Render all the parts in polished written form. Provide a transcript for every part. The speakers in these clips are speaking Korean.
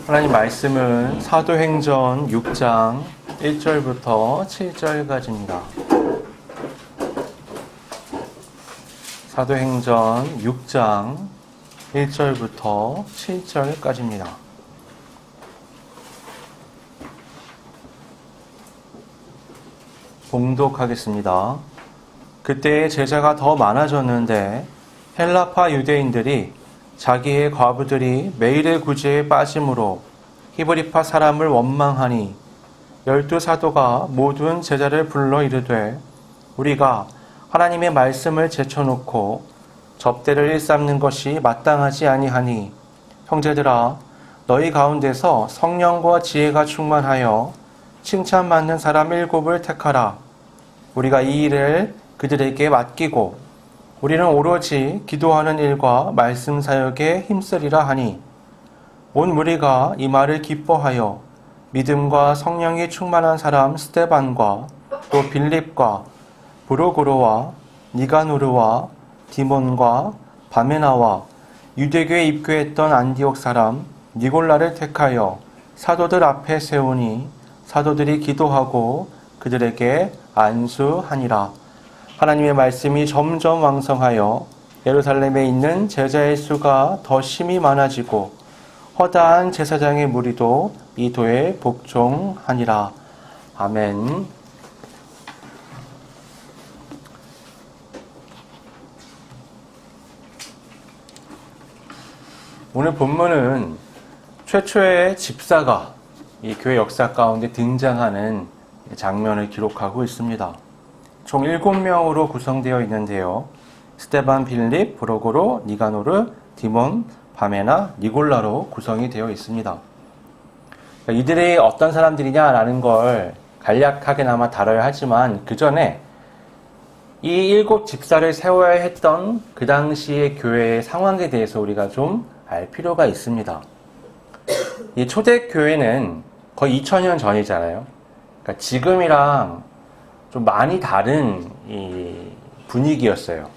하나님 말씀은 사도행전 6장 1절부터 7절까지입니다. 사도행전 6장 1절부터 7절까지입니다. 봉독하겠습니다. 그때 제자가 더 많아졌는데 헬라파 유대인들이 자기의 과부들이 매일의 구제에 빠짐으로 히브리파 사람을 원망하니 12사도가 모든 제자를 불러 이르되 우리가 하나님의 말씀을 제쳐놓고 접대를 일삼는 것이 마땅하지 아니하니 형제들아 너희 가운데서 성령과 지혜가 충만하여 칭찬받는 사람 7을 택하라. 우리가 이 일을 그들에게 맡기고 우리는 오로지 기도하는 일과 말씀 사역에 힘쓰리라 하니 온 무리가 이 말을 기뻐하여 믿음과 성령이 충만한 사람 스데반과 또 빌립과 브로고로와 니가노르와 디몬과 바메나와 유대교에 입교했던 안디옥 사람 니골라를 택하여 사도들 앞에 세우니 사도들이 기도하고 그들에게 안수하니라. 하나님의 말씀이 점점 왕성하여 예루살렘에 있는 제자의 수가 더 심히 많아지고 허다한 제사장의 무리도 이 도에 복종하니라. 아멘. 오늘 본문은 최초의 집사가 이 교회 역사 가운데 등장하는 장면을 기록하고 있습니다. 총 7명으로 구성되어 있는데요. 스데반, 빌립, 브로고로, 니가노르, 디몬, 바메나, 니골라로 구성이 되어 있습니다. 이들이 어떤 사람들이냐라는 걸 간략하게나마 다뤄야 하지만 그 전에 이 7 집사를 세워야 했던 그 당시의 교회의 상황에 대해서 우리가 좀 알 필요가 있습니다. 이 초대교회는 거의 2000년 전이잖아요. 그러니까 지금이랑 좀 많이 다른 이 분위기였어요.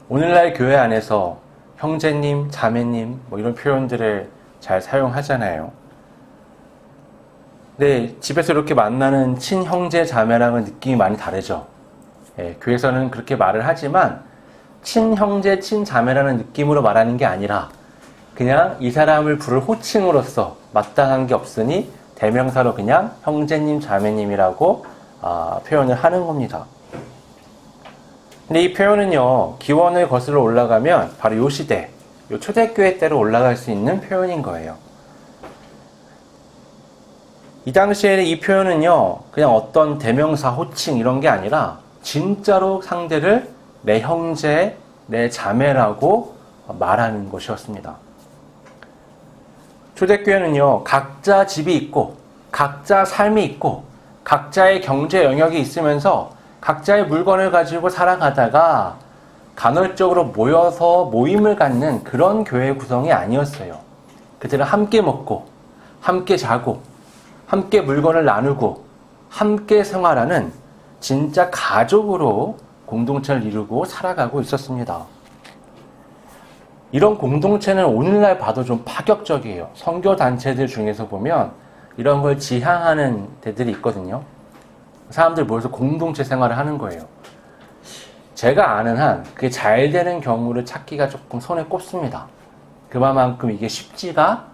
오늘날 교회 안에서 형제님, 자매님 뭐 이런 표현들을 잘 사용하잖아요. 근데 집에서 이렇게 만나는 친형제, 자매랑은 느낌이 많이 다르죠. 예, 교회에서는 그렇게 말을 하지만 친형제, 친자매라는 느낌으로 말하는 게 아니라 그냥 이 사람을 부를 호칭으로서 마땅한 게 없으니 대명사로 그냥 형제님, 자매님이라고 표현을 하는 겁니다. 근데 이 표현은요, 기원을 거슬러 올라가면 바로 이 시대, 이 초대교회 때로 올라갈 수 있는 표현인 거예요. 이 당시에 이 표현은요, 그냥 어떤 대명사, 호칭 이런 게 아니라 진짜로 상대를 내 형제, 내 자매라고 말하는 것이었습니다. 초대교회는요, 각자 집이 있고, 각자 삶이 있고, 각자의 경제 영역이 있으면서 각자의 물건을 가지고 살아가다가 간헐적으로 모여서 모임을 갖는 그런 교회 구성이 아니었어요. 그들은 함께 먹고, 함께 자고, 함께 물건을 나누고, 함께 생활하는 진짜 가족으로 공동체를 이루고 살아가고 있었습니다. 이런 공동체는 오늘날 봐도 좀 파격적이에요. 선교단체들 중에서 보면 이런 걸 지향하는 데들이 있거든요. 사람들 모여서 공동체 생활을 하는 거예요. 제가 아는 한 그게 잘 되는 경우를 찾기가 조금 손에 꼽습니다. 그만큼 이게 쉽지가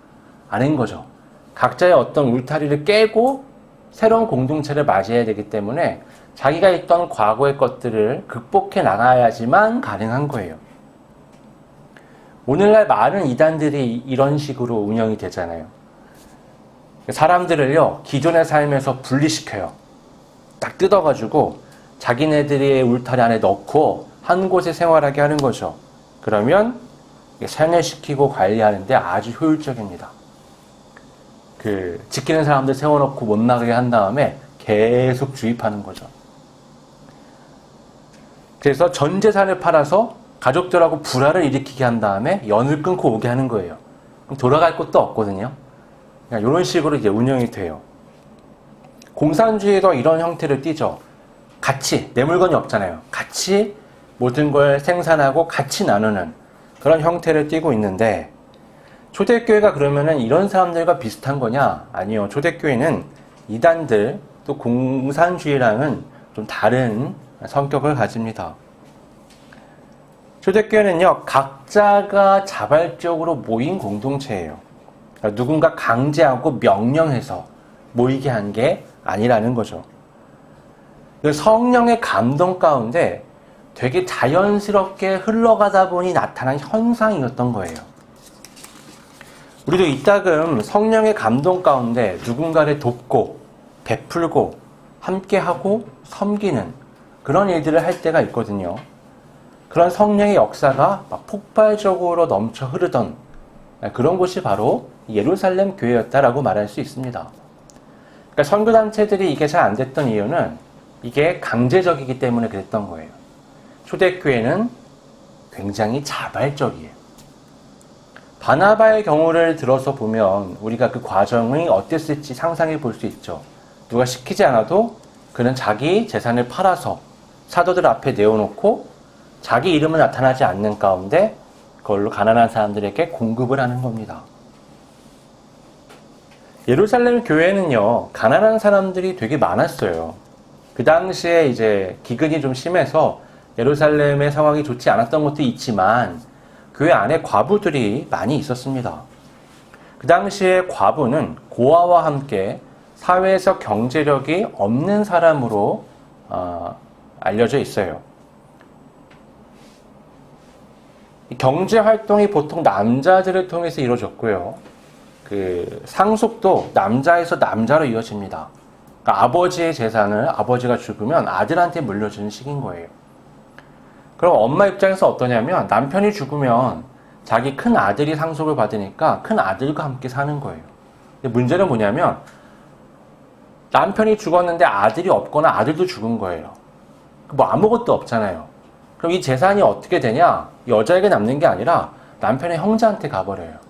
않은 거죠. 각자의 어떤 울타리를 깨고 새로운 공동체를 맞이해야 되기 때문에 자기가 있던 과거의 것들을 극복해 나가야지만 가능한 거예요. 오늘날 많은 이단들이 이런 식으로 운영이 되잖아요. 사람들을요, 기존의 삶에서 분리시켜요. 딱 뜯어가지고 자기네들의 울타리 안에 넣고 한 곳에 생활하게 하는 거죠. 그러면 세뇌시키고 관리하는데 아주 효율적입니다. 지키는 사람들 세워놓고 못 나가게 한 다음에 계속 주입하는 거죠. 그래서 전 재산을 팔아서 가족들하고 불화를 일으키게 한 다음에 연을 끊고 오게 하는 거예요. 그럼 돌아갈 곳도 없거든요. 이런 식으로 이제 운영이 돼요. 공산주의도 이런 형태를 띠죠. 같이, 내 물건이 없잖아요. 같이 모든 걸 생산하고 같이 나누는 그런 형태를 띠고 있는데 초대교회가 그러면은 이런 사람들과 비슷한 거냐? 아니요. 초대교회는 이단들 또 공산주의랑은 좀 다른 성격을 가집니다. 초대교회는요, 각자가 자발적으로 모인 공동체예요. 그러니까 누군가 강제하고 명령해서 모이게 한 게 아니라는 거죠. 성령의 감동 가운데 되게 자연스럽게 흘러가다 보니 나타난 현상이었던 거예요. 우리도 이따금 성령의 감동 가운데 누군가를 돕고 베풀고 함께하고 섬기는 그런 일들을 할 때가 있거든요. 그런 성령의 역사가 막 폭발적으로 넘쳐 흐르던 그런 곳이 바로 예루살렘 교회였다라고 말할 수 있습니다. 그러니까 선교단체들이 이게 잘 안 됐던 이유는 이게 강제적이기 때문에 그랬던 거예요. 초대교회는 굉장히 자발적이에요. 바나바의 경우를 들어서 보면 우리가 그 과정이 어땠을지 상상해 볼 수 있죠. 누가 시키지 않아도 그는 자기 재산을 팔아서 사도들 앞에 내어놓고 자기 이름은 나타나지 않는 가운데 그걸로 가난한 사람들에게 공급을 하는 겁니다. 예루살렘 교회는요, 가난한 사람들이 되게 많았어요. 그 당시에 이제 기근이 좀 심해서 예루살렘의 상황이 좋지 않았던 것도 있지만 교회 안에 과부들이 많이 있었습니다. 그 당시에 과부는 고아와 함께 사회에서 경제력이 없는 사람으로 알려져 있어요. 경제 활동이 보통 남자들을 통해서 이루어졌고요. 그 상속도 남자에서 남자로 이어집니다. 그러니까 아버지의 재산을 아버지가 죽으면 아들한테 물려주는 식인 거예요. 그럼 엄마 입장에서 어떠냐면 남편이 죽으면 자기 큰 아들이 상속을 받으니까 큰 아들과 함께 사는 거예요. 근데 문제는 뭐냐면 남편이 죽었는데 아들이 없거나 아들도 죽은 거예요. 뭐 아무것도 없잖아요. 그럼 이 재산이 어떻게 되냐? 여자에게 남는 게 아니라 남편의 형제한테 가버려요.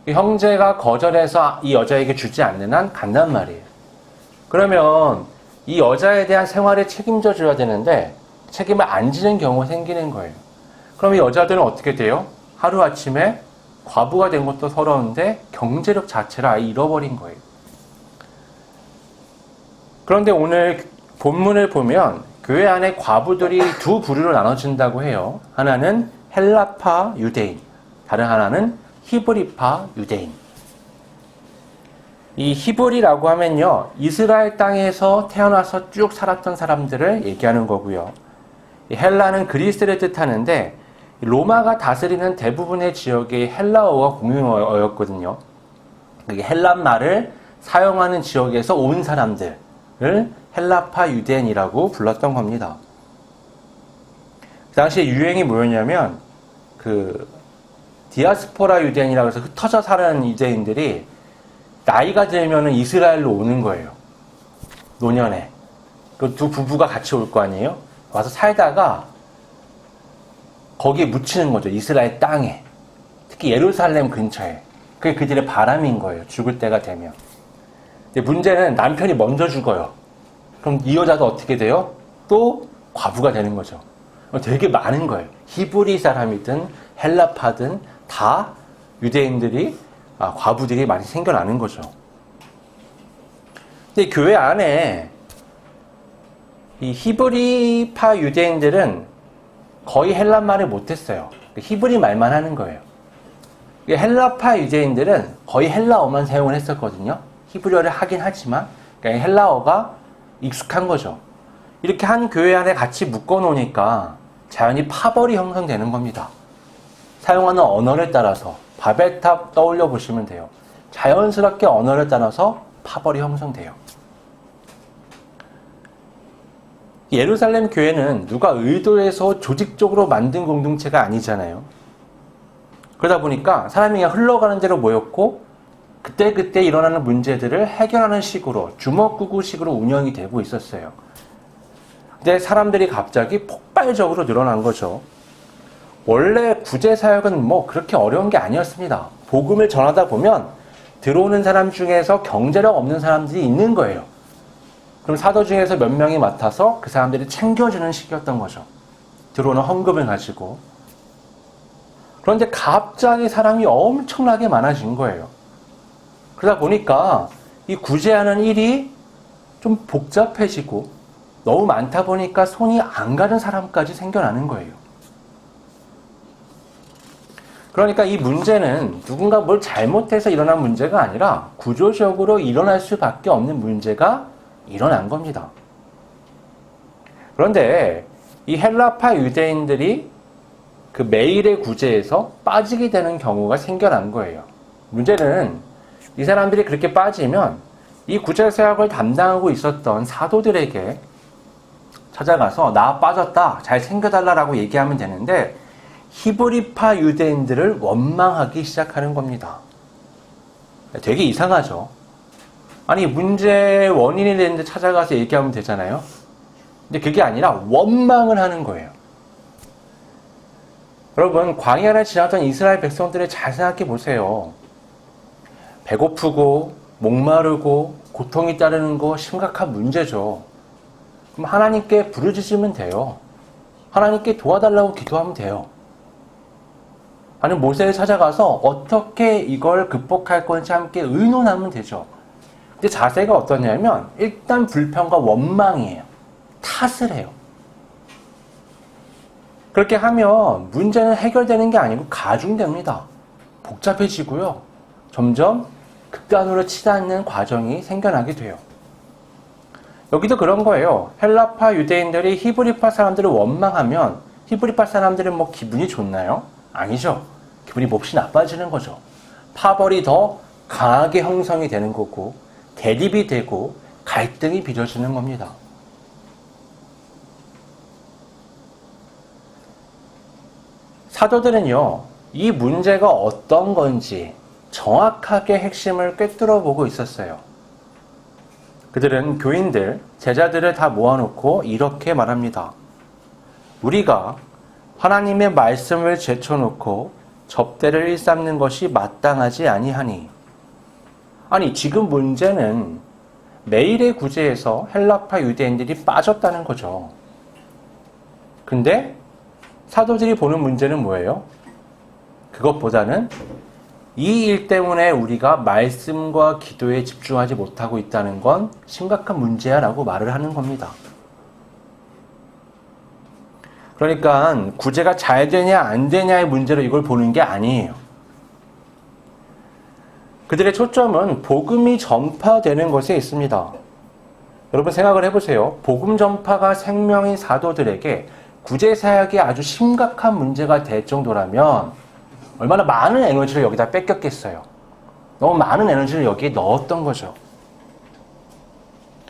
이 형제가 거절해서 이 여자에게 주지 않는 한 간단 말이에요. 그러면 이 여자에 대한 생활을 책임져 줘야 되는데 책임을 안 지는 경우가 생기는 거예요. 그럼 이 여자들은 어떻게 돼요? 하루아침에 과부가 된 것도 서러운데 경제력 자체를 아예 잃어버린 거예요. 그런데 오늘 본문을 보면 교회 안에 과부들이 두 부류로 나눠진다고 해요. 하나는 헬라파 유대인, 다른 하나는 히브리파 유대인. 이 히브리라고 하면요, 이스라엘 땅에서 태어나서 쭉 살았던 사람들을 얘기하는 거고요. 헬라는 그리스를 뜻하는데 로마가 다스리는 대부분의 지역이 헬라어가 공용어였거든요. 헬란 말을 사용하는 지역에서 온 사람들을 헬라파 유대인이라고 불렀던 겁니다. 그 당시에 유행이 뭐였냐면 그 디아스포라 유대인이라고 해서 흩어져 사는 유대인들이 나이가 들면 이스라엘로 오는 거예요. 노년에. 그 두 부부가 같이 올 거 아니에요? 와서 살다가 거기에 묻히는 거죠. 이스라엘 땅에. 특히 예루살렘 근처에. 그게 그들의 바람인 거예요. 죽을 때가 되면. 근데 문제는 남편이 먼저 죽어요. 그럼 이 여자도 어떻게 돼요? 또 과부가 되는 거죠. 되게 많은 거예요. 히브리 사람이든 헬라파든 다 유대인들이 과부들이 많이 생겨나는 거죠. 근데 교회 안에 이 히브리파 유대인들은 거의 헬란 말을 못했어요. 히브리 말만 하는 거예요. 헬라파 유대인들은 거의 헬라어만 사용을 했었거든요. 히브리어를 하긴 하지만 그러니까 헬라어가 익숙한 거죠. 이렇게 한 교회 안에 같이 묶어놓으니까 자연히 파벌이 형성되는 겁니다. 사용하는 언어를 따라서 바벨탑 떠올려 보시면 돼요. 자연스럽게 언어를 따라서 파벌이 형성돼요. 예루살렘 교회는 누가 의도해서 조직적으로 만든 공동체가 아니잖아요. 그러다 보니까 사람이 그냥 흘러가는 대로 모였고 그때그때 일어나는 문제들을 해결하는 식으로 주먹구구식으로 운영이 되고 있었어요. 근데 사람들이 갑자기 폭발적으로 늘어난 거죠. 원래 구제사역은 뭐 그렇게 어려운 게 아니었습니다. 복음을 전하다 보면 들어오는 사람 중에서 경제력 없는 사람들이 있는 거예요. 그럼 사도 중에서 몇 명이 맡아서 그 사람들이 챙겨주는 식이었던 거죠. 들어오는 헌금을 가지고. 그런데 갑자기 사람이 엄청나게 많아진 거예요. 그러다 보니까 이 구제하는 일이 좀 복잡해지고 너무 많다 보니까 손이 안 가는 사람까지 생겨나는 거예요. 그러니까 이 문제는 누군가 뭘 잘못해서 일어난 문제가 아니라 구조적으로 일어날 수밖에 없는 문제가 일어난 겁니다. 그런데 이 헬라파 유대인들이 그 매일의 구제에서 빠지게 되는 경우가 생겨난 거예요. 문제는 이 사람들이 그렇게 빠지면 이 구제 사역을 담당하고 있었던 사도들에게 찾아가서 나 빠졌다, 잘 챙겨달라고 얘기하면 되는데 히브리파 유대인들을 원망하기 시작하는 겁니다. 되게 이상하죠. 아니 문제의 원인이 되는데 찾아가서 얘기하면 되잖아요. 근데 그게 아니라 원망을 하는 거예요. 여러분 광야를 지나던 이스라엘 백성들을 잘 생각해 보세요. 배고프고 목마르고 고통이 따르는 거 심각한 문제죠. 그럼 하나님께 부르짖으면 돼요. 하나님께 도와달라고 기도하면 돼요. 아니면 모세를 찾아가서 어떻게 이걸 극복할 건지 함께 의논하면 되죠. 근데 자세가 어떠냐면 일단 불평과 원망이에요. 탓을 해요. 그렇게 하면 문제는 해결되는 게 아니고 가중됩니다. 복잡해지고요. 점점 극단으로 치닫는 과정이 생겨나게 돼요. 여기도 그런 거예요. 헬라파 유대인들이 히브리파 사람들을 원망하면 히브리파 사람들은 뭐 기분이 좋나요? 아니죠. 기분이 몹시 나빠지는 거죠. 파벌이 더 강하게 형성이 되는 거고 대립이 되고 갈등이 빚어지는 겁니다. 사도들은요, 이 문제가 어떤 건지 정확하게 핵심을 꿰뚫어 보고 있었어요. 그들은 교인들, 제자들을 다 모아놓고 이렇게 말합니다. 우리가 하나님의 말씀을 제쳐놓고 접대를 일삼는 것이 마땅하지 아니하니. 아니, 지금 문제는 매일의 구제에서 헬라파 유대인들이 빠졌다는 거죠. 근데 사도들이 보는 문제는 뭐예요? 그것보다는 이 일 때문에 우리가 말씀과 기도에 집중하지 못하고 있다는 건 심각한 문제야 라고 말을 하는 겁니다. 그러니까 구제가 잘 되냐 안 되냐의 문제로 이걸 보는 게 아니에요. 그들의 초점은 복음이 전파되는 것에 있습니다. 여러분 생각을 해보세요. 복음 전파가 생명인 사도들에게 구제 사역이 아주 심각한 문제가 될 정도라면 얼마나 많은 에너지를 여기다 뺏겼겠어요. 너무 많은 에너지를 여기에 넣었던 거죠.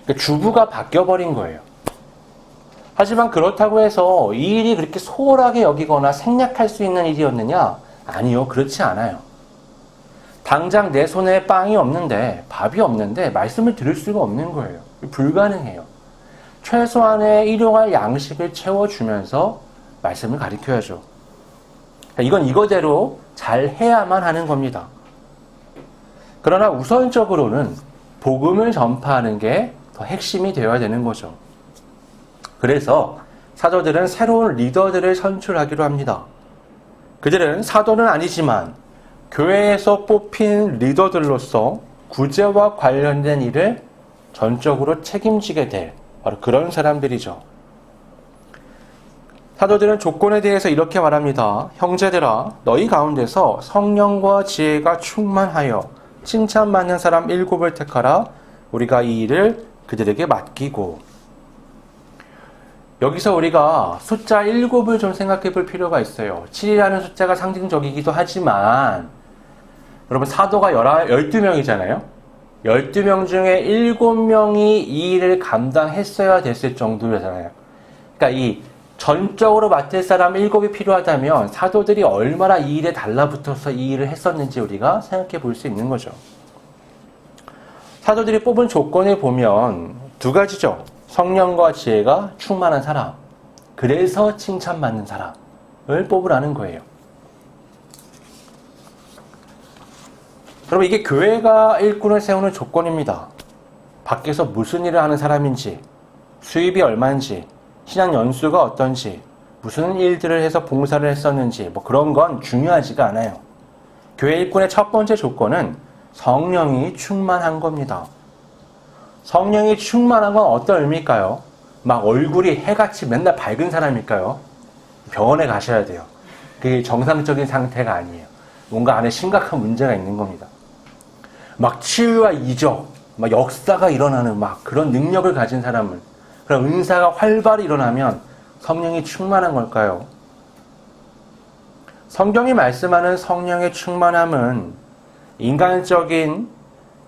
그러니까 주부가 바뀌어버린 거예요. 하지만 그렇다고 해서 이 일이 그렇게 소홀하게 여기거나 생략할 수 있는 일이었느냐? 아니요, 그렇지 않아요. 당장 내 손에 빵이 없는데, 밥이 없는데 말씀을 들을 수가 없는 거예요. 불가능해요. 최소한의 일용할 양식을 채워주면서 말씀을 가르쳐야죠. 이건 이거대로 잘 해야만 하는 겁니다. 그러나 우선적으로는 복음을 전파하는 게 더 핵심이 되어야 되는 거죠. 그래서 사도들은 새로운 리더들을 선출하기로 합니다. 그들은 사도는 아니지만 교회에서 뽑힌 리더들로서 구제와 관련된 일을 전적으로 책임지게 될 바로 그런 사람들이죠. 사도들은 조건에 대해서 이렇게 말합니다. 형제들아, 너희 가운데서 성령과 지혜가 충만하여 칭찬받는 사람 7을 택하라. 우리가 이 일을 그들에게 맡기고. 여기서 우리가 숫자 7을 좀 생각해 볼 필요가 있어요. 7이라는 숫자가 상징적이기도 하지만 여러분 사도가 12명이잖아요. 12명 중에 7명이 이 일을 감당했어야 됐을 정도잖아요. 그러니까 이 전적으로 맡을 사람 7이 필요하다면 사도들이 얼마나 이 일에 달라붙어서 이 일을 했었는지 우리가 생각해 볼 수 있는 거죠. 사도들이 뽑은 조건을 보면 두 가지죠. 성령과 지혜가 충만한 사람, 그래서 칭찬받는 사람을 뽑으라는 거예요. 여러분 이게 교회가 일꾼을 세우는 조건입니다. 밖에서 무슨 일을 하는 사람인지, 수입이 얼마인지, 신앙 연수가 어떤지, 무슨 일들을 해서 봉사를 했었는지 뭐 그런 건 중요하지가 않아요. 교회 일꾼의 첫 번째 조건은 성령이 충만한 겁니다. 성령이 충만한 건 어떤 의미일까요? 막 얼굴이 해같이 맨날 밝은 사람일까요? 병원에 가셔야 돼요. 그게 정상적인 상태가 아니에요. 뭔가 안에 심각한 문제가 있는 겁니다. 막 치유와 이적, 막 역사가 일어나는 막 그런 능력을 가진 사람은, 그런 은사가 활발히 일어나면 성령이 충만한 걸까요? 성경이 말씀하는 성령의 충만함은 인간적인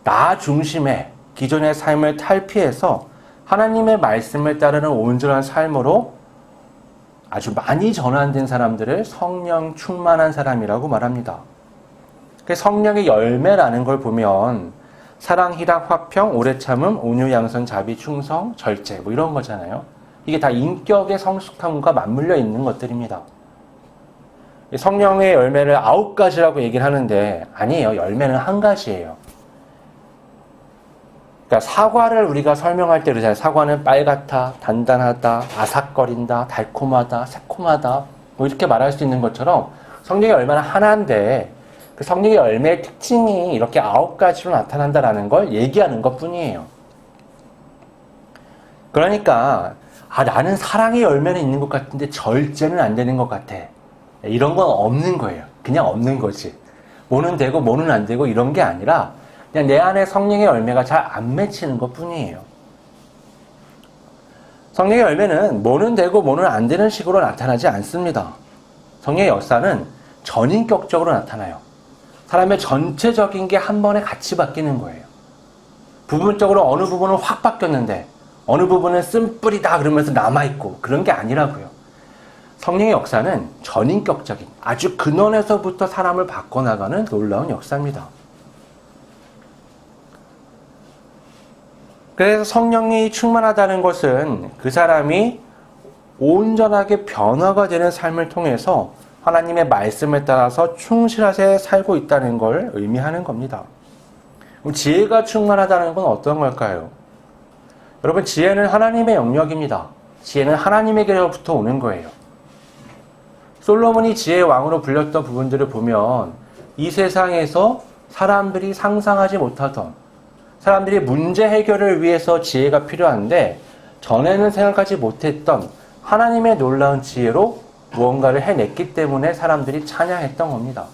나 중심의 기존의 삶을 탈피해서 하나님의 말씀을 따르는 온전한 삶으로 아주 많이 전환된 사람들을 성령 충만한 사람이라고 말합니다. 성령의 열매라는 걸 보면 사랑, 희락, 화평, 오래 참음, 온유, 양선, 자비, 충성, 절제 뭐 이런 거잖아요. 이게 다 인격의 성숙함과 맞물려 있는 것들입니다. 성령의 열매를 9가지라고 얘기를 하는데 아니에요. 열매는 한 가지예요. 그러니까 사과를 우리가 설명할 때 그러잖아요. 사과는 빨갛다, 단단하다, 아삭거린다, 달콤하다, 새콤하다 뭐 이렇게 말할 수 있는 것처럼 성령의 열매는 하나인데 그 성령의 열매의 특징이 이렇게 9가지로 나타난다는 걸 얘기하는 것뿐이에요. 그러니까 나는 사랑의 열매는 있는 것 같은데 절제는 안 되는 것 같아. 이런 건 없는 거예요. 그냥 없는 거지. 뭐는 되고 뭐는 안 되고 이런 게 아니라 그냥 내 안에 성령의 열매가 잘 안 맺히는 것뿐이에요. 성령의 열매는 뭐는 되고 뭐는 안 되는 식으로 나타나지 않습니다. 성령의 역사는 전인격적으로 나타나요. 사람의 전체적인 게 한 번에 같이 바뀌는 거예요. 부분적으로 어느 부분은 확 바뀌었는데 어느 부분은 쓴뿌리다 그러면서 남아있고 그런 게 아니라고요. 성령의 역사는 전인격적인 아주 근원에서부터 사람을 바꿔나가는 놀라운 역사입니다. 그래서 성령이 충만하다는 것은 그 사람이 온전하게 변화가 되는 삶을 통해서 하나님의 말씀에 따라서 충실하게 살고 있다는 걸 의미하는 겁니다. 그럼 지혜가 충만하다는 건 어떤 걸까요? 여러분, 지혜는 하나님의 영역입니다. 지혜는 하나님에게로부터 오는 거예요. 솔로몬이 지혜의 왕으로 불렸던 부분들을 보면 이 세상에서 사람들이 상상하지 못하던 사람들이 문제 해결을 위해서 지혜가 필요한데 전에는 생각하지 못했던 하나님의 놀라운 지혜로 무언가를 해냈기 때문에 사람들이 찬양했던 겁니다.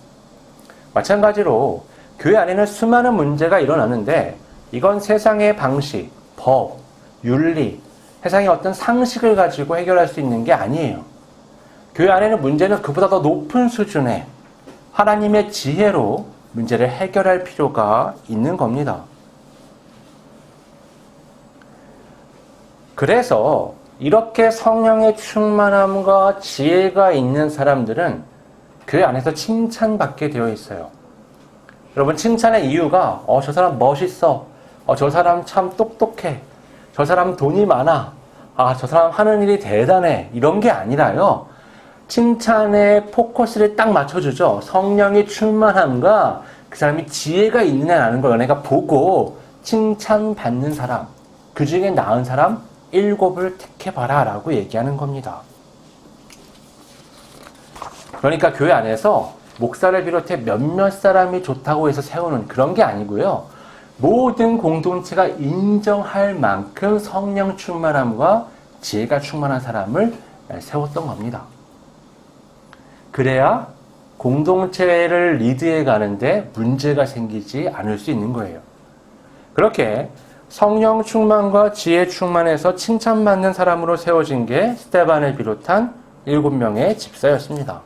마찬가지로 교회 안에는 수많은 문제가 일어나는데 이건 세상의 방식, 법, 윤리, 세상의 어떤 상식을 가지고 해결할 수 있는 게 아니에요. 교회 안에는 문제는 그보다 더 높은 수준의 하나님의 지혜로 문제를 해결할 필요가 있는 겁니다. 그래서 이렇게 성령의 충만함과 지혜가 있는 사람들은 교회 안에서 칭찬받게 되어 있어요. 여러분, 칭찬의 이유가 저 사람 멋있어, 저 사람 참 똑똑해, 저 사람 돈이 많아, 저 사람 하는 일이 대단해, 이런 게 아니라요. 칭찬의 포커스를 딱 맞춰주죠. 성령의 충만함과 그 사람이 지혜가 있느냐라는 걸 내가 보고 칭찬받는 사람, 그 중에 나은 사람 7을 택해봐라 라고 얘기하는 겁니다. 그러니까 교회 안에서 목사를 비롯해 몇몇 사람이 좋다고 해서 세우는 그런 게 아니고요. 모든 공동체가 인정할 만큼 성령 충만함과 지혜가 충만한 사람을 세웠던 겁니다. 그래야 공동체를 리드해 가는데 문제가 생기지 않을 수 있는 거예요. 그렇게 성령 충만과 지혜 충만해서 칭찬받는 사람으로 세워진 게 스데반을 비롯한 7명의 집사였습니다.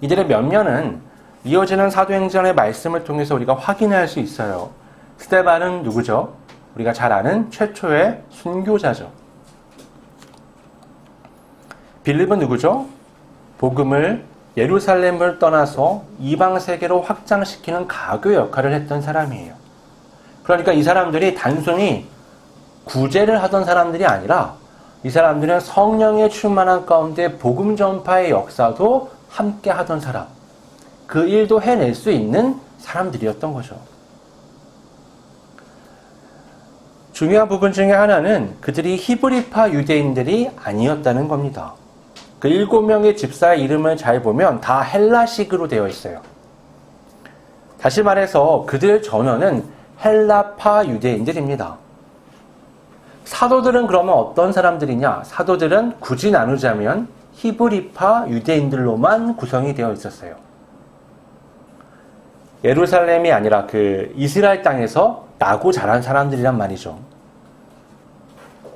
이들의 면면은 이어지는 사도행전의 말씀을 통해서 우리가 확인할 수 있어요. 스데반은 누구죠? 우리가 잘 아는 최초의 순교자죠. 빌립은 누구죠? 복음을 예루살렘을 떠나서 이방 세계로 확장시키는 가교 역할을 했던 사람이에요. 그러니까 이 사람들이 단순히 구제를 하던 사람들이 아니라 이 사람들은 성령의 충만한 가운데 복음 전파의 역사도 함께 하던 사람, 그 일도 해낼 수 있는 사람들이었던 거죠. 중요한 부분 중에 하나는 그들이 히브리파 유대인들이 아니었다는 겁니다. 그 7명의 집사의 이름을 잘 보면 다 헬라식으로 되어 있어요. 다시 말해서 그들 전원은 헬라파 유대인들입니다. 사도들은 그러면 어떤 사람들이냐? 사도들은 굳이 나누자면 히브리파 유대인들로만 구성이 되어 있었어요. 예루살렘이 아니라 그 이스라엘 땅에서 나고 자란 사람들이란 말이죠.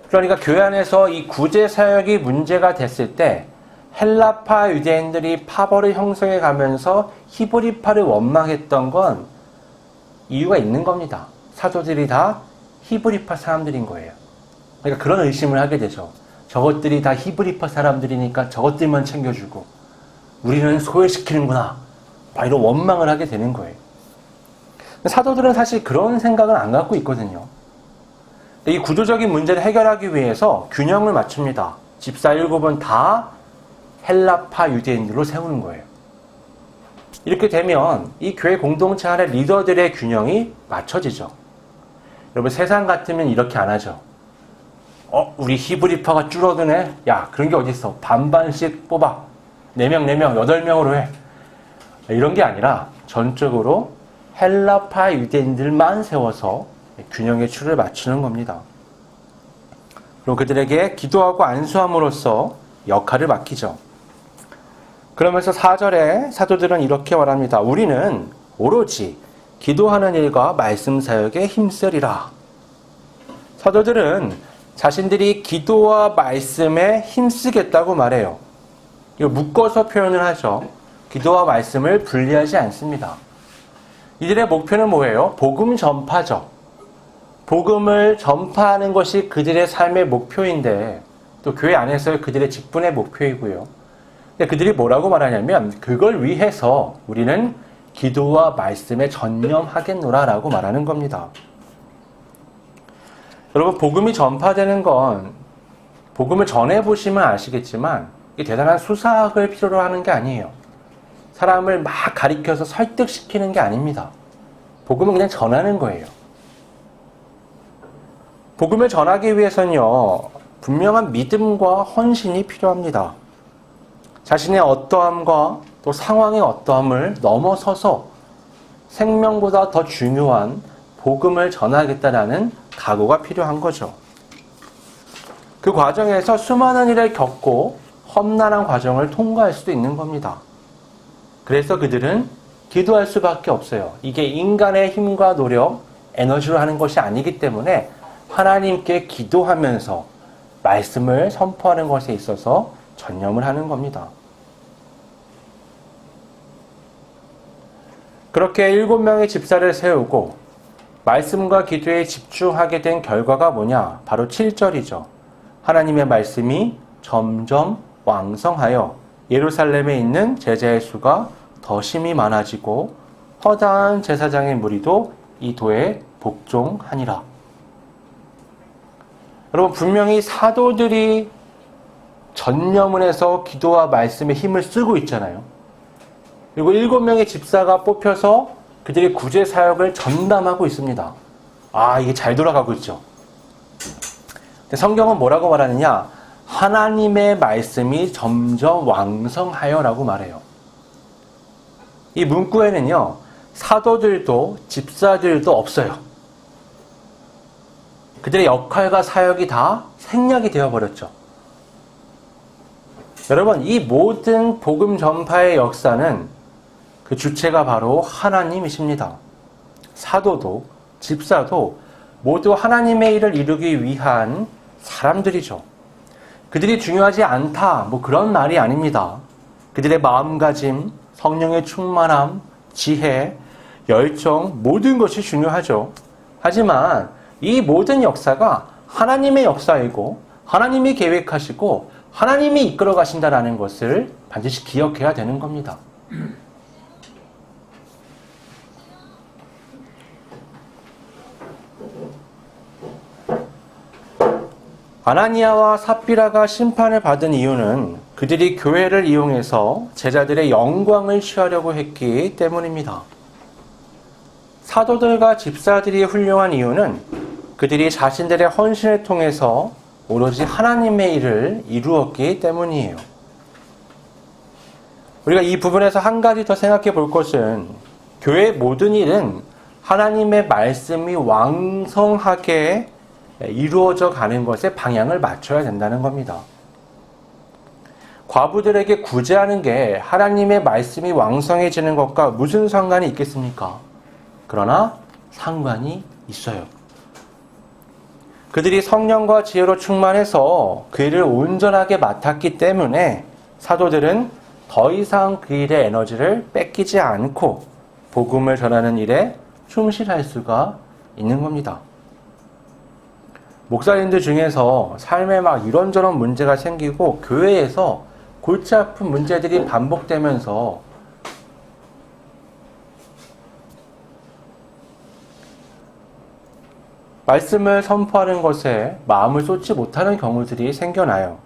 그러니까 교회 안에서 이 구제 사역이 문제가 됐을 때 헬라파 유대인들이 파벌을 형성해 가면서 히브리파를 원망했던 건 이유가 있는 겁니다. 사도들이 다 히브리파 사람들인 거예요. 그러니까 그런 의심을 하게 되죠. 저것들이 다 히브리파 사람들이니까 저것들만 챙겨주고 우리는 소외시키는구나. 막 이런 원망을 하게 되는 거예요. 사도들은 사실 그런 생각은 안 갖고 있거든요. 이 구조적인 문제를 해결하기 위해서 균형을 맞춥니다. 집사 7은 다 헬라파 유대인들로 세우는 거예요. 이렇게 되면 이 교회 공동체 안에 리더들의 균형이 맞춰지죠. 여러분 세상 같으면 이렇게 안 하죠. 우리 히브리파가 줄어드네? 야, 그런 게 어딨어. 반반씩 뽑아. 4명, 8명으로 해. 이런 게 아니라 전적으로 헬라파 유대인들만 세워서 균형의 추를 맞추는 겁니다. 그리고 그들에게 기도하고 안수함으로써 역할을 맡기죠. 그러면서 4절에 사도들은 이렇게 말합니다. 우리는 오로지 기도하는 일과 말씀 사역에 힘쓰리라. 사도들은 자신들이 기도와 말씀에 힘쓰겠다고 말해요. 이거 묶어서 표현을 하죠. 기도와 말씀을 분리하지 않습니다. 이들의 목표는 뭐예요? 복음 전파죠. 복음을 전파하는 것이 그들의 삶의 목표인데 또 교회 안에서의 그들의 직분의 목표이고요. 근데 그들이 뭐라고 말하냐면 그걸 위해서 우리는 기도와 말씀에 전념하겠노라 라고 말하는 겁니다. 여러분 복음이 전파되는 건 복음을 전해보시면 아시겠지만 이게 대단한 수사학을 필요로 하는 게 아니에요. 사람을 막 가리켜서 설득시키는 게 아닙니다. 복음은 그냥 전하는 거예요. 복음을 전하기 위해서는요, 분명한 믿음과 헌신이 필요합니다. 자신의 어떠함과 또 상황의 어떠함을 넘어서서 생명보다 더 중요한 복음을 전하겠다라는 각오가 필요한 거죠. 그 과정에서 수많은 일을 겪고 험난한 과정을 통과할 수도 있는 겁니다. 그래서 그들은 기도할 수밖에 없어요. 이게 인간의 힘과 노력, 에너지로 하는 것이 아니기 때문에 하나님께 기도하면서 말씀을 선포하는 것에 있어서 전념을 하는 겁니다. 그렇게 7명의 집사를 세우고 말씀과 기도에 집중하게 된 결과가 뭐냐? 바로 7절이죠. 하나님의 말씀이 점점 왕성하여 예루살렘에 있는 제자의 수가 더 심히 많아지고 허다한 제사장의 무리도 이 도에 복종하니라. 여러분 분명히 사도들이 전념을 해서 기도와 말씀에 힘을 쓰고 있잖아요. 그리고 7명의 집사가 뽑혀서 그들의 구제 사역을 전담하고 있습니다. 이게 잘 돌아가고 있죠. 근데 성경은 뭐라고 말하느냐? 하나님의 말씀이 점점 왕성하여 라고 말해요. 이 문구에는요, 사도들도 집사들도 없어요. 그들의 역할과 사역이 다 생략이 되어버렸죠. 여러분, 이 모든 복음 전파의 역사는 그 주체가 바로 하나님이십니다. 사도도 집사도 모두 하나님의 일을 이루기 위한 사람들이죠. 그들이 중요하지 않다, 그런 말이 아닙니다. 그들의 마음가짐, 성령의 충만함, 지혜, 열정, 모든 것이 중요하죠. 하지만 이 모든 역사가 하나님의 역사이고 하나님이 계획하시고 하나님이 이끌어 가신다는 것을 반드시 기억해야 되는 겁니다. 아나니아와 삽비라가 심판을 받은 이유는 그들이 교회를 이용해서 제자들의 영광을 취하려고 했기 때문입니다. 사도들과 집사들이 훌륭한 이유는 그들이 자신들의 헌신을 통해서 오로지 하나님의 일을 이루었기 때문이에요. 우리가 이 부분에서 한 가지 더 생각해 볼 것은 교회의 모든 일은 하나님의 말씀이 왕성하게 이루어져 가는 것에 방향을 맞춰야 된다는 겁니다. 과부들에게 구제하는 게 하나님의 말씀이 왕성해지는 것과 무슨 상관이 있겠습니까? 그러나 상관이 있어요. 그들이 성령과 지혜로 충만해서 그 일을 온전하게 맡았기 때문에 사도들은 더 이상 그 일의 에너지를 뺏기지 않고 복음을 전하는 일에 충실할 수가 있는 겁니다. 목사님들 중에서 삶에 막 이런저런 문제가 생기고 교회에서 골치 아픈 문제들이 반복되면서 말씀을 선포하는 것에 마음을 쏟지 못하는 경우들이 생겨나요.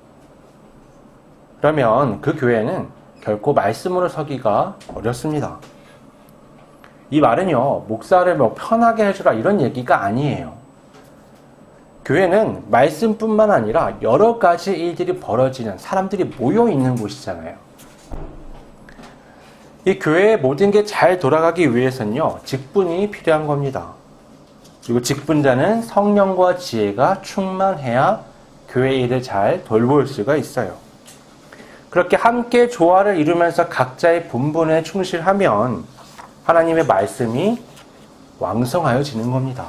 그러면 그 교회는 결코 말씀으로 서기가 어렵습니다. 이 말은요, 목사를 뭐 편하게 해주라 이런 얘기가 아니에요. 교회는 말씀뿐만 아니라 여러 가지 일들이 벌어지는, 사람들이 모여 있는 곳이잖아요. 이 교회의 모든 게 잘 돌아가기 위해서는요, 직분이 필요한 겁니다. 그리고 직분자는 성령과 지혜가 충만해야 교회 일을 잘 돌볼 수가 있어요. 그렇게 함께 조화를 이루면서 각자의 본분에 충실하면 하나님의 말씀이 왕성하여지는 겁니다.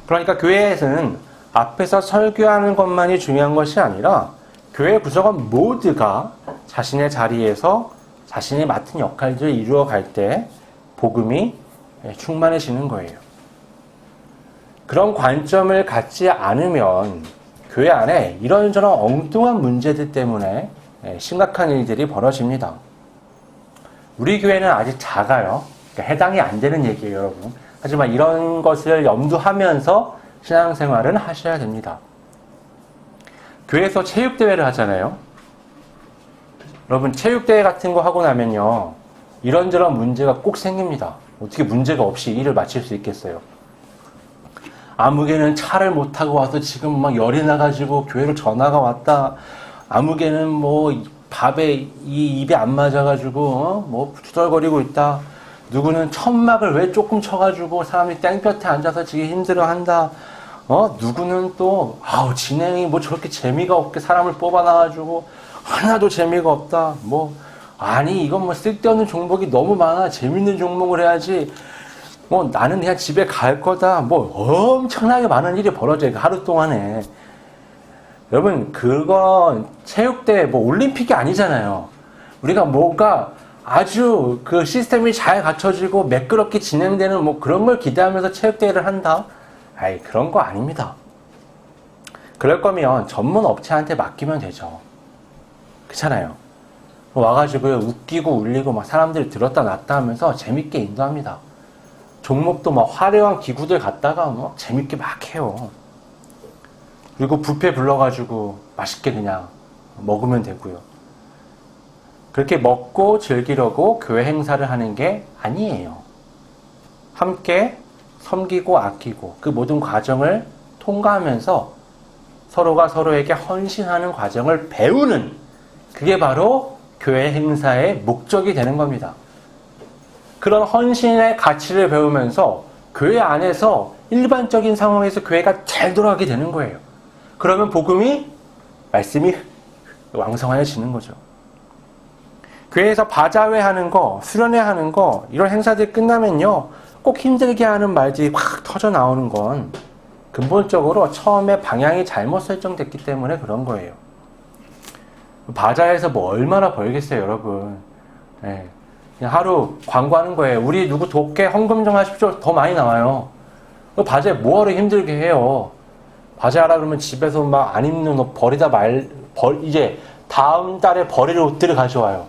그러니까 교회에서는 앞에서 설교하는 것만이 중요한 것이 아니라 교회 구성원 모두가 자신의 자리에서 자신이 맡은 역할들을 이루어 갈 때 복음이 충만해지는 거예요. 그런 관점을 갖지 않으면 교회 안에 이런저런 엉뚱한 문제들 때문에 심각한 일들이 벌어집니다. 우리 교회는 아직 작아요. 그러니까 해당이 안 되는 얘기예요, 여러분. 하지만 이런 것을 염두하면서 신앙생활은 하셔야 됩니다. 교회에서 체육대회를 하잖아요. 여러분, 체육대회 같은 거 하고 나면요, 이런저런 문제가 꼭 생깁니다. 어떻게 문제가 없이 일을 마칠 수 있겠어요? 아무개는 차를 못 타고 와서 지금 막 열이 나가지고 교회로 전화가 왔다. 아무개는 뭐 밥에 이 입에 안 맞아가지고 뭐 투덜거리고 있다. 누구는 천막을 왜 조금 쳐가지고 사람이 땡볕에 앉아서 지금 힘들어한다. 누구는 또 진행이 뭐 저렇게 재미가 없게 사람을 뽑아놔가지고 하나도 재미가 없다. 이건 뭐 쓸데없는 종목이 너무 많아. 재밌는 종목을 해야지. 나는 그냥 집에 갈 거다. 엄청나게 많은 일이 벌어져요. 하루 동안에. 여러분, 그건 체육대회, 올림픽이 아니잖아요. 우리가 뭐가 아주 그 시스템이 잘 갖춰지고 매끄럽게 진행되는 그런 걸 기대하면서 체육대회를 한다? 그런 거 아닙니다. 그럴 거면 전문 업체한테 맡기면 되죠. 그렇잖아요. 와가지고 웃기고 울리고 막 사람들이 들었다 놨다 하면서 재밌게 인도합니다. 종목도 막 화려한 기구들 갖다가 재밌게 막 해요. 그리고 뷔페 불러가지고 맛있게 그냥 먹으면 되고요. 그렇게 먹고 즐기려고 교회 행사를 하는 게 아니에요. 함께 섬기고 아끼고 그 모든 과정을 통과하면서 서로가 서로에게 헌신하는 과정을 배우는, 그게 바로 교회 행사의 목적이 되는 겁니다. 그런 헌신의 가치를 배우면서 교회 안에서 일반적인 상황에서 교회가 잘 돌아가게 되는 거예요. 그러면 말씀이 왕성하여지는 거죠. 교회에서 바자회 하는 거, 수련회 하는 거, 이런 행사들이 끝나면요, 꼭 힘들게 하는 말들이 확 터져 나오는 건 근본적으로 처음에 방향이 잘못 설정됐기 때문에 그런 거예요. 바자회에서 얼마나 벌겠어요, 여러분. 그냥 하루 광고하는 거예요. 우리 누구 돕게 헌금 좀 하십시오. 더 많이 나와요. 바자회 뭐하러 힘들게 해요. 바자회하라 그러면 집에서 막 안 입는 옷 버리다 이제 다음 달에 버릴 옷들을 가져와요.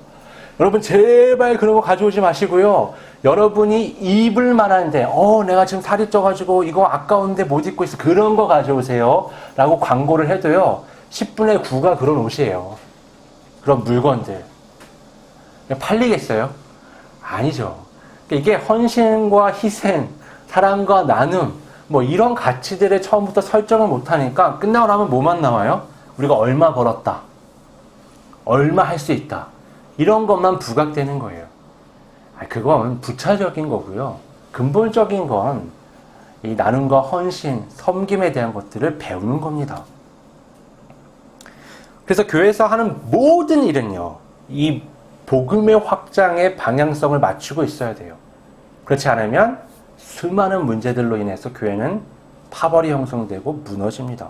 여러분, 제발 그런 거 가져오지 마시고요. 여러분이 입을 만한데, 내가 지금 살이 쪄가지고 이거 아까운데 못 입고 있어. 그런 거 가져오세요. 라고 광고를 해도요, 10분의 9가 그런 옷이에요. 그런 물건들. 팔리겠어요? 아니죠. 이게 헌신과 희생, 사랑과 나눔, 이런 가치들을 처음부터 설정을 못하니까 끝나고 나면 뭐만 나와요? 우리가 얼마 벌었다. 얼마 할 수 있다. 이런 것만 부각되는 거예요. 그건 부차적인 거고요. 근본적인 건 이 나눔과 헌신, 섬김에 대한 것들을 배우는 겁니다. 그래서 교회에서 하는 모든 일은요, 이 복음의 확장에 방향성을 맞추고 있어야 돼요. 그렇지 않으면 수많은 문제들로 인해서 교회는 파벌이 형성되고 무너집니다.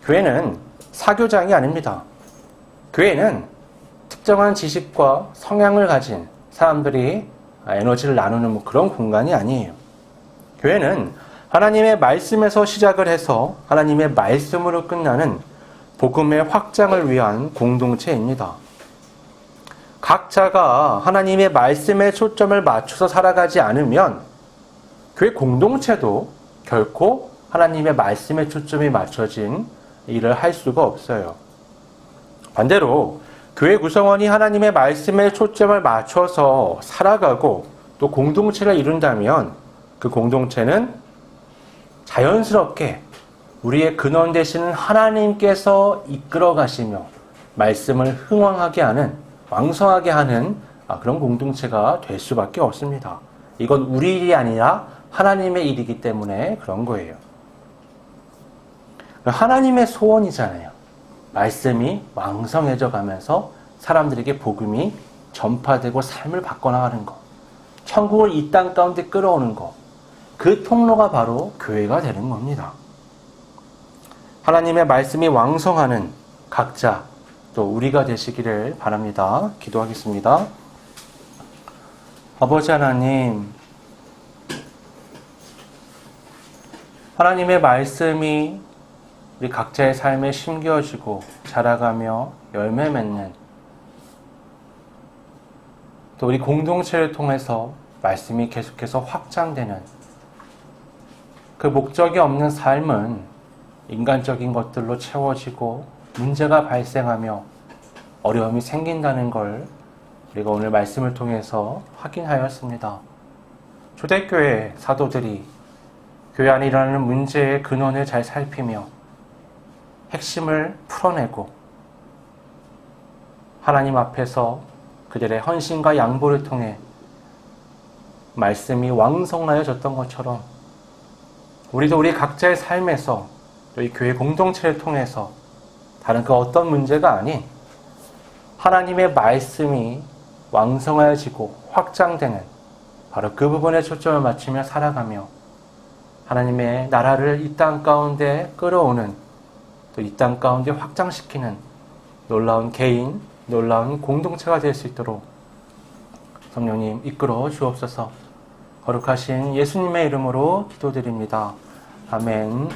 교회는 사교장이 아닙니다. 교회는 특정한 지식과 성향을 가진 사람들이 에너지를 나누는 그런 공간이 아니에요. 교회는 하나님의 말씀에서 시작을 해서 하나님의 말씀으로 끝나는 복음의 확장을 위한 공동체입니다. 각자가 하나님의 말씀에 초점을 맞춰서 살아가지 않으면 교회 공동체도 결코 하나님의 말씀에 초점이 맞춰진 일을 할 수가 없어요. 반대로 교회 구성원이 하나님의 말씀에 초점을 맞춰서 살아가고 또 공동체를 이룬다면 그 공동체는 자연스럽게 우리의 근원 되시는 하나님께서 이끌어 가시며 말씀을 흥왕하게 하는, 왕성하게 하는 그런 공동체가 될 수밖에 없습니다. 이건 우리 일이 아니라 하나님의 일이기 때문에 그런 거예요. 하나님의 소원이잖아요. 말씀이 왕성해져 가면서 사람들에게 복음이 전파되고 삶을 바꿔나가는 것, 천국을 이 땅 가운데 끌어오는 것, 그 통로가 바로 교회가 되는 겁니다. 하나님의 말씀이 왕성하는 각자, 또 우리가 되시기를 바랍니다. 기도하겠습니다. 아버지 하나님, 하나님의 말씀이 우리 각자의 삶에 심겨지고 자라가며 열매 맺는, 또 우리 공동체를 통해서 말씀이 계속해서 확장되는 그 목적이 없는 삶은 인간적인 것들로 채워지고 문제가 발생하며 어려움이 생긴다는 걸 우리가 오늘 말씀을 통해서 확인하였습니다. 초대교회 사도들이 교회 안에 일어나는 문제의 근원을 잘 살피며 핵심을 풀어내고 하나님 앞에서 그들의 헌신과 양보를 통해 말씀이 왕성하여졌던 것처럼 우리도 우리 각자의 삶에서 또 이 교회 공동체를 통해서 다른 그 어떤 문제가 아닌 하나님의 말씀이 왕성하여지고 확장되는 바로 그 부분에 초점을 맞추며 살아가며 하나님의 나라를 이 땅 가운데 끌어오는, 또 이 땅 가운데 확장시키는 놀라운 개인, 놀라운 공동체가 될 수 있도록 성령님 이끌어 주옵소서. 거룩하신 예수님의 이름으로 기도드립니다. 아멘.